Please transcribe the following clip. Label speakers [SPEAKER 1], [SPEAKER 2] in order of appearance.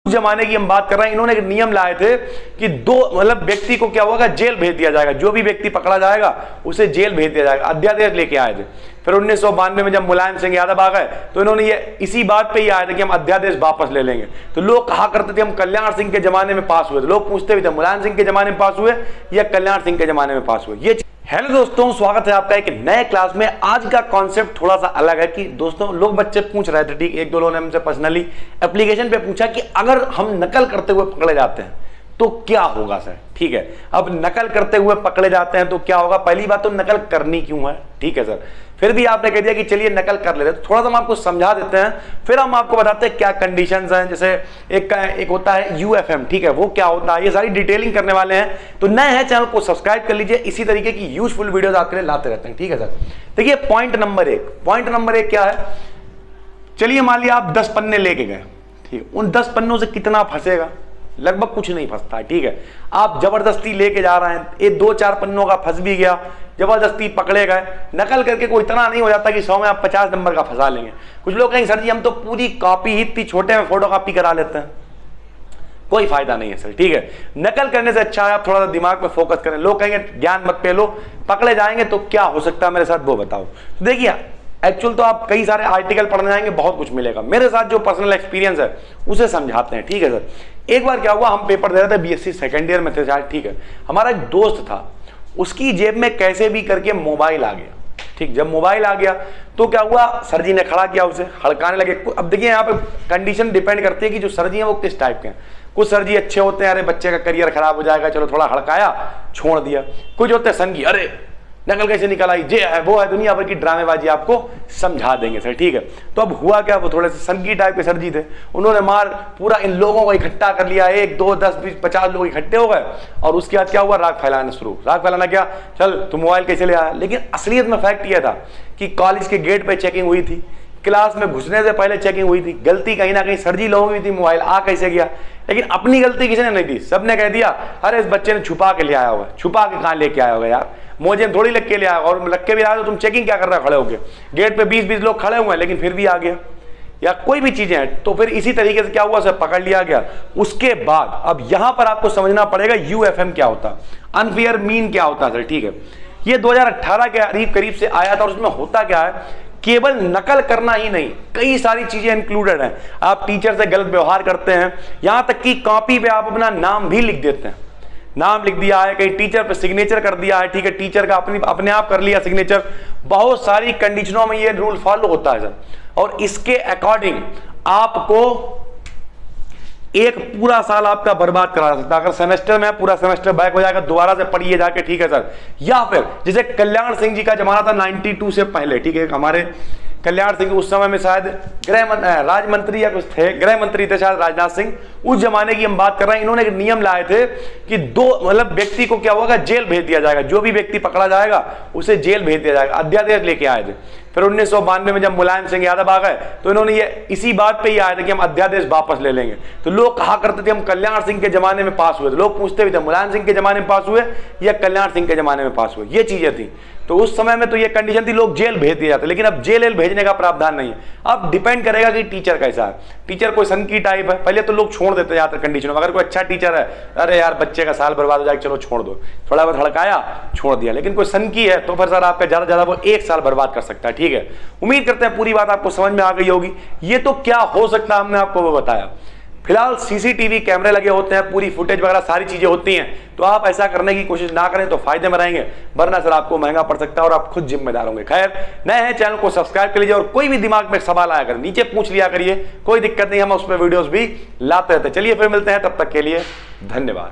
[SPEAKER 1] जमाने की हम बात कर रहे हैं, इन्होंने एक नियम लाए थे कि दो मतलब व्यक्ति को क्या होगा, जेल भेज दिया जाएगा। जो भी व्यक्ति पकड़ा जाएगा उसे जेल भेज दिया जाएगा। अध्यादेश लेके आए थे। फिर 1992 में जब मुलायम सिंह यादव आ गए तो इन्होंने ये इसी बात पे ही आए थे कि हम अध्यादेश वापस ले लेंगे। तो लोग कहा करते थे हम कल्याण सिंह के जमाने में पास हुए थे, लोग पूछते भी थे मुलायम सिंह के जमाने में पास हुए या कल्याण सिंह के जमाने में पास हुए। ये हेलो दोस्तों, स्वागत है आपका एक नए क्लास में। आज का कॉन्सेप्ट थोड़ा सा अलग है कि दोस्तों लोग बच्चे पूछ रहे थे, ठीक, एक दो लोगों ने हमसे पर्सनली एप्लीकेशन पे पूछा कि अगर हम नकल करते हुए पकड़े जाते हैं तो क्या होगा सर। ठीक है, अब नकल करते हुए पकड़े जाते हैं तो क्या होगा। पहली बात तो नकल करनी क्यों है, ठीक है सर। फिर भी आपने कह दिया कि चलिए नकल कर लेते हैं, थोड़ा सा हम आपको समझा देते हैं, फिर हम आपको बताते हैं क्या कंडीशंस हैं। जैसे एक होता है यूएफएम, ठीक है, वो क्या होता है, ये सारी डिटेलिंग करने वाले हैं। तो नए हैं चैनल को सब्सक्राइब कर लीजिए, इसी तरीके की यूजफुल वीडियोस आपके लिए लाते रहते हैं, ठीक है सर। देखिए पॉइंट नंबर एक क्या है। चलिए मान लिया आप 10 पन्ने लेके गए, ठीक, उन 10 पन्नों से कितना फंसेगा, लगभग कुछ नहीं फंसता है, ठीक है। आप जबरदस्ती लेके जा रहे हैं, ये 2-4 पन्नों का फंस भी गया, जबरदस्ती पकड़े गए। नकल करके कोई इतना नहीं हो जाता कि 100 में आप 50 नंबर का फंसा लेंगे। कुछ लोग कहेंगे सर जी हम तो पूरी कॉपी ही इतनी छोटे में फोटो कॉपी करा लेते हैं, कोई फायदा नहीं है सर, ठीक है। नकल करने से अच्छा है आप थोड़ा सा दिमाग पे फोकस करें। लोग कहेंगे ज्ञान मत पे लो, पकड़े जाएंगे तो क्या हो सकता है मेरे साथ वो बताओ। तो देखिए एक्चुअल तो आप कई सारे आर्टिकल पढ़ने जाएंगे, बहुत कुछ मिलेगा। मेरे साथ जो पर्सनल एक्सपीरियंस है उसे समझाते हैं, ठीक है सर। एक बार क्या हुआ, हम पेपर दे रहे थे, बीएससी सेकेंड ईयर में थे शायद, ठीक है। हमारा एक दोस्त था, उसकी जेब में कैसे भी करके मोबाइल आ गया, ठीक। जब मोबाइल आ गया तो क्या हुआ, सर जी ने खड़ा किया, उसे हड़काने लगे। अब देखिए यहाँ पे कंडीशन डिपेंड करती है कि जो सर जी हैं वो किस टाइप के हैं। कुछ सर जी अच्छे होते हैं, अरे बच्चे का करियर खराब हो जाएगा, चलो थोड़ा हड़काया छोड़ दिया। कुछ होते हैं सनगी, अरे नकल कैसे निकल आई, ये है वो है, दुनिया भर की ड्रामेबाजी आपको समझा देंगे सर, ठीक है। तो अब हुआ क्या, वो थोड़े से सनगी टाइप के सर जी थे, उन्होंने मार पूरा इन लोगों को इकट्ठा कर लिया, 1, 2, 10, 20, 50 लोग इकट्ठे हो गए। और उसके बाद क्या हुआ, राग फैलाना शुरू। राग फैलाना क्या, चल तू मोबाइल कैसे ले आया। लेकिन असलियत में फैक्ट यह था कि कॉलेज के गेट पर चेकिंग हुई थी, क्लास में घुसने से पहले चेकिंग हुई थी। गलती कहीं ना कहीं सर जी लोगों की थी, मोबाइल आ कैसे गया। लेकिन अपनी गलती किसी ने नहीं दी, सबने कह दिया अरे इस बच्चे ने छुपा के ले आया होगा। छुपा के कहाँ लेके आया होगा यार, मुझे थोड़ी लग के ले आया, और लग के भी आया तो तुम चेकिंग क्या कर रहे हो खड़े होके। गेट पे 20-20 लोग खड़े हुए हैं लेकिन फिर भी आ गया, या कोई भी चीजें हैं। तो फिर इसी तरीके से क्या हुआ, उसे पकड़ लिया गया। उसके बाद अब यहां पर आपको समझना पड़ेगा यूएफएम क्या होता, अनफेयर मीन क्या होता है, ठीक है। ये 2018 के करीब से आया था, और उसमें होता क्या है, केवल नकल करना ही नहीं, कई सारी चीजें इंक्लूडेड हैं। आप टीचर से गलत व्यवहार करते हैं, यहां तक कि कॉपी पे आप अपना नाम भी लिख देते हैं। नाम लिख दिया है, कहीं टीचर पे सिग्नेचर कर दिया है, ठीक है, टीचर का अपने आप कर लिया सिग्नेचर। बहुत सारी कंडीशनों में ये रूल फॉलो होता है सर। और इसके अकॉर्डिंग आपको एक पूरा साल आपका बर्बाद करा सकता है। अगर सेमेस्टर में पूरा सेमेस्टर बैक हो जाएगा, दोबारा से पढ़िए जाके, ठीक है सर। या फिर जैसे कल्याण सिंह जी का जमाना था 92 से पहले, ठीक है, हमारे कल्याण सिंह उस समय में शायद राज मंत्री या कुछ थे, गृह मंत्री थे शायद राजनाथ सिंह। उस जमाने की हम बात कर रहे हैं, इन्होंने एक नियम लाए थे कि दो मतलब व्यक्ति को क्या होगा, जेल भेज दिया जाएगा। जो भी व्यक्ति पकड़ा जाएगा उसे जेल भेज दिया जाएगा। अध्यादेश लेके आए थे। फिर 1992 में जब मुलायम सिंह यादव आ गए तो इन्होंने ये इसी बात पे ही आए थे कि हम अध्यादेश वापस ले लेंगे। तो लोग कहा करते थे हम कल्याण सिंह के जमाने में पास हुए थे, लोग पूछते भी थे मुलायम सिंह के जमाने में पास हुए या कल्याण सिंह के जमाने में पास हुए। ये चीजें थी। तो उस समय में तो ये कंडीशन थी, लोग जेल भेज दिए जाते। लेकिन अब जेल भेजने का प्रावधान नहीं है। अब डिपेंड करेगा कि टीचर कैसा है। टीचर कोई सनकी टाइप है, पहले तो लोग छोड़ देते हैं कंडीशन में। अगर कोई अच्छा टीचर है, अरे यार बच्चे का साल बर्बाद हो जाएगा, चलो छोड़ दो, थोड़ा बहुत हड़काया छोड़ दिया। लेकिन कोई सनकी है तो फिर सर आपका ज्यादा ज्यादा वो 1 साल बर्बाद कर सकता है, ठीक है। उम्मीद करते हैं पूरी बात आपको समझ में आ गई होगी। ये तो क्या हो सकता है हमने आपको वो बताया। फिलहाल सीसीटीवी कैमरे लगे होते हैं, पूरी फुटेज वगैरह सारी चीजें होती हैं। तो आप ऐसा करने की कोशिश ना करें तो फायदे में रहेंगे, वरना सर आपको महंगा पड़ सकता है और आप खुद जिम्मेदार होंगे। खैर, नए हैं चैनल को सब्सक्राइब कर लीजिए, और कोई भी दिमाग में सवाल आया कर नीचे पूछ लिया करिए, कोई दिक्कत नहीं, हम उस पर वीडियोस भी लाते रहते हैं। चलिए फिर मिलते हैं, तब तक के लिए धन्यवाद।